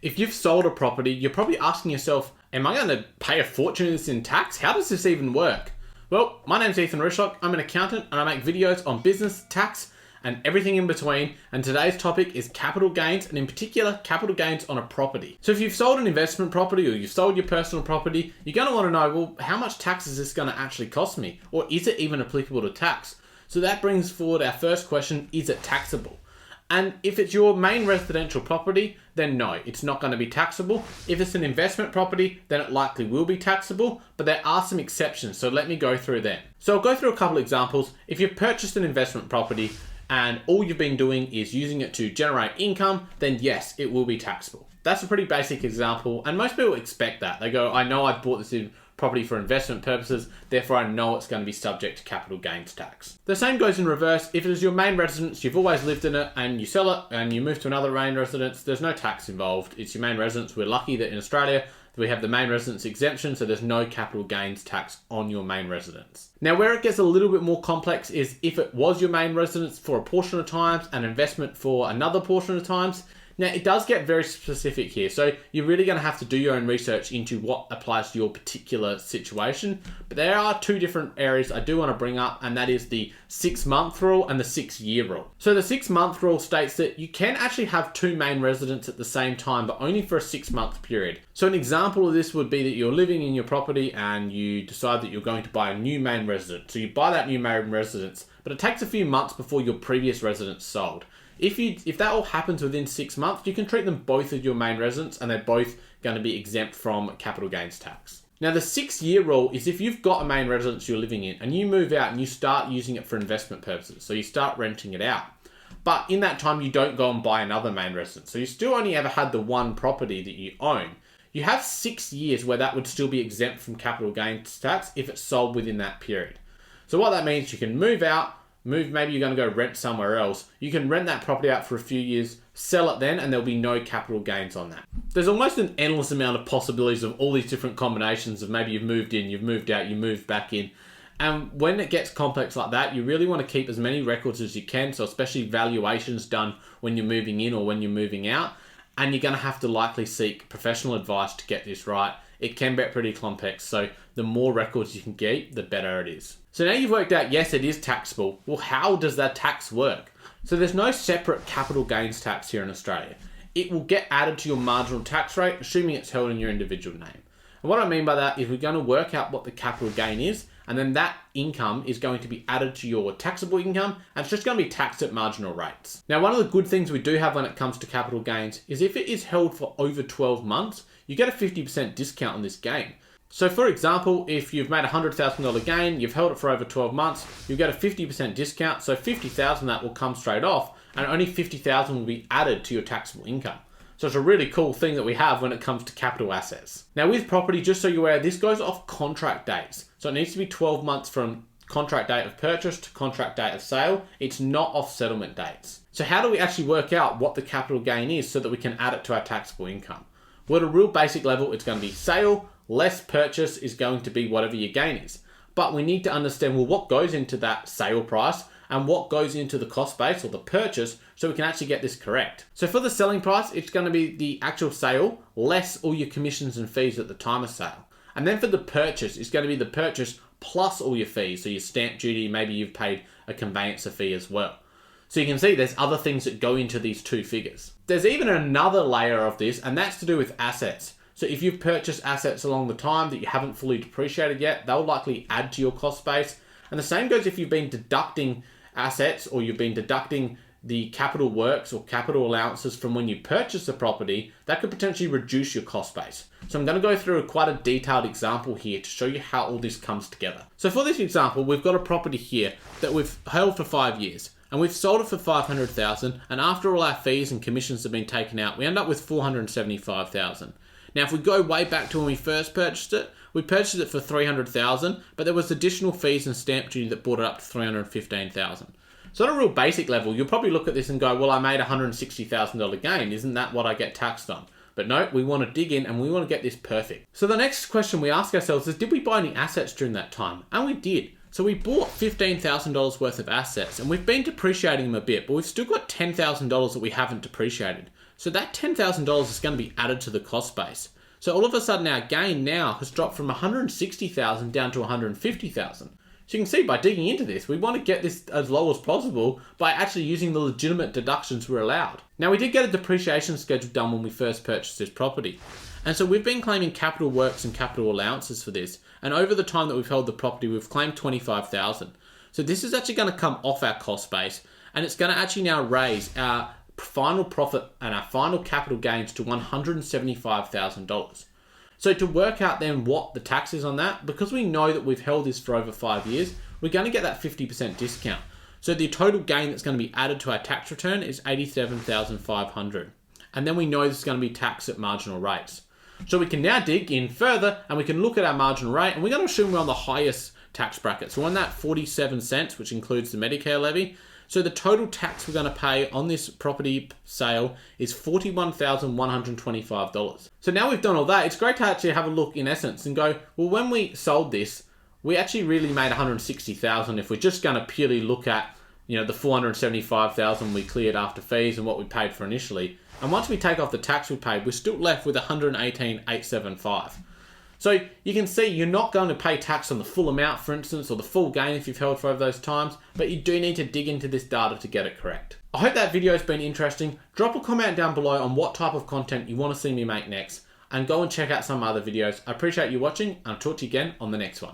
If you've sold a property, you're probably asking yourself, am I going to pay a fortune in tax? How does this even work? Well, my name's Rooshocks. I'm an accountant and I make videos on business, tax, and everything in between. And today's topic is capital gains, and in particular, capital gains on a property. So if you've sold an investment property or you've sold your personal property, you're going to want to know, well, how much tax is this going to actually cost me? Or is it even applicable to tax? So that brings forward our first question, is it taxable? And if it's your main residential property, then no, it's not going to be taxable. If it's an investment property, then it likely will be taxable, but there are some exceptions, so let me go through them. So I'll go through a couple examples. If you've purchased an investment property and all you've been doing is using it to generate income, then yes, it will be taxable. That's a pretty basic example, and most people expect that. They go, I know I bought this in property for investment purposes, therefore I know it's going to be subject to capital gains tax. The same goes in reverse. If it is your main residence, you've always lived in it, and you sell it and you move to another main residence, there's no tax involved. It's your main residence. We're lucky that in Australia we have the main residence exemption, so there's no capital gains tax on your main residence. Now, where it gets a little bit more complex is if it was your main residence for a portion of times and investment for another portion of times. Now, it does get very specific here, so you're really going to have to do your own research into what applies to your particular situation. But there are two different areas I do want to bring up, and that is the 6-month rule and the 6-year rule. So the 6-month rule states that you can actually have two main residences at the same time, but only for a 6-month period. So an example of this would be that you're living in your property and you decide that you're going to buy a new main residence. So you buy that new main residence, but it takes a few months before your previous residence sold. If that all happens within 6 months, you can treat them both as your main residence and they're both going to be exempt from capital gains tax. Now, the 6-year rule is if you've got a main residence you're living in and you move out and you start using it for investment purposes, so you start renting it out. But in that time, you don't go and buy another main residence. So you still only ever had the one property that you own. You have 6 years where that would still be exempt from capital gains tax if it's sold within that period. So what that means, you can move out, maybe you're going to go rent somewhere else. You can rent that property out for a few years, sell it then, and there'll be no capital gains on that. There's almost an endless amount of possibilities of all these different combinations of maybe you've moved in, you've moved out, you moved back in. And when it gets complex like that, you really want to keep as many records as you can. So especially valuations done when you're moving in or when you're moving out. And you're going to have to likely seek professional advice to get this right. It can get pretty complex, so the more records you can keep, the better it is. So now you've worked out, yes, it is taxable. Well, how does that tax work? So there's no separate capital gains tax here in Australia. It will get added to your marginal tax rate, assuming it's held in your individual name. And what I mean by that is we're going to work out what the capital gain is, and then that income is going to be added to your taxable income, and it's just going to be taxed at marginal rates. Now, one of the good things we do have when it comes to capital gains is if it is held for over 12 months, you get a 50% discount on this gain. So for example, if you've made a $100,000 gain, you've held it for over 12 months, you get a 50% discount, so $50,000 that will come straight off, and only $50,000 will be added to your taxable income. So it's a really cool thing that we have when it comes to capital assets. Now with property, just so you're aware, this goes off contract dates. So it needs to be 12 months from contract date of purchase to contract date of sale. It's not off settlement dates. So how do we actually work out what the capital gain is so that we can add it to our taxable income? Well, at a real basic level, it's going to be sale less purchase is going to be whatever your gain is. But we need to understand, well, what goes into that sale price and what goes into the cost base or the purchase so we can actually get this correct. So for the selling price, it's going to be the actual sale less all your commissions and fees at the time of sale. And then for the purchase, it's going to be the purchase plus all your fees. So your stamp duty, maybe you've paid a conveyancer fee as well. So you can see there's other things that go into these two figures. There's even another layer of this, and that's to do with assets. So if you've purchased assets along the time that you haven't fully depreciated yet, they'll likely add to your cost base. And the same goes if you've been deducting assets or you've been deducting the capital works or capital allowances from when you purchase the property, that could potentially reduce your cost base. So I'm going to go through quite a detailed example here to show you how all this comes together. So for this example, we've got a property here that we've held for 5 years. And we've sold it for $500,000, and after all our fees and commissions have been taken out, we end up with $475,000. Now, if we go way back to when we first purchased it, we purchased it for $300,000, but there was additional fees and stamp duty that brought it up to $315,000. So at a real basic level, you'll probably look at this and go, well, I made a $160,000 gain. Isn't that what I get taxed on? But no, we want to dig in and we want to get this perfect. So the next question we ask ourselves is, did we buy any assets during that time? And we did. So we bought $15,000 worth of assets and we've been depreciating them a bit, but we've still got $10,000 that we haven't depreciated. So that $10,000 is going to be added to the cost base. So all of a sudden our gain now has dropped from $160,000 down to $150,000. So you can see by digging into this, we want to get this as low as possible by actually using the legitimate deductions we're allowed. Now we did get a depreciation schedule done when we first purchased this property. And so we've been claiming capital works and capital allowances for this. And over the time that we've held the property, we've claimed $25,000. So this is actually going to come off our cost base, and it's going to actually now raise our final profit and our final capital gains to $175,000. So to work out then what the tax is on that, because we know that we've held this for over 5 years, we're going to get that 50% discount. So the total gain that's going to be added to our tax return is $87,500. And then we know this is going to be taxed at marginal rates. So we can now dig in further and we can look at our marginal rate, and we're going to assume we're on the highest tax bracket. So we're on that 47 cents, which includes the Medicare levy. So the total tax we're going to pay on this property sale is $41,125. So now we've done all that, it's great to actually have a look in essence and go, well, when we sold this, we actually really made $160,000 if we're just going to purely look at, the $475,000 we cleared after fees and what we paid for initially. And once we take off the tax we paid, we're still left with $118,875. So you can see you're not going to pay tax on the full amount, for instance, or the full gain if you've held for over those times, but you do need to dig into this data to get it correct. I hope that video has been interesting. Drop a comment down below on what type of content you want to see me make next, and go and check out some other videos. I appreciate you watching, and I'll talk to you again on the next one.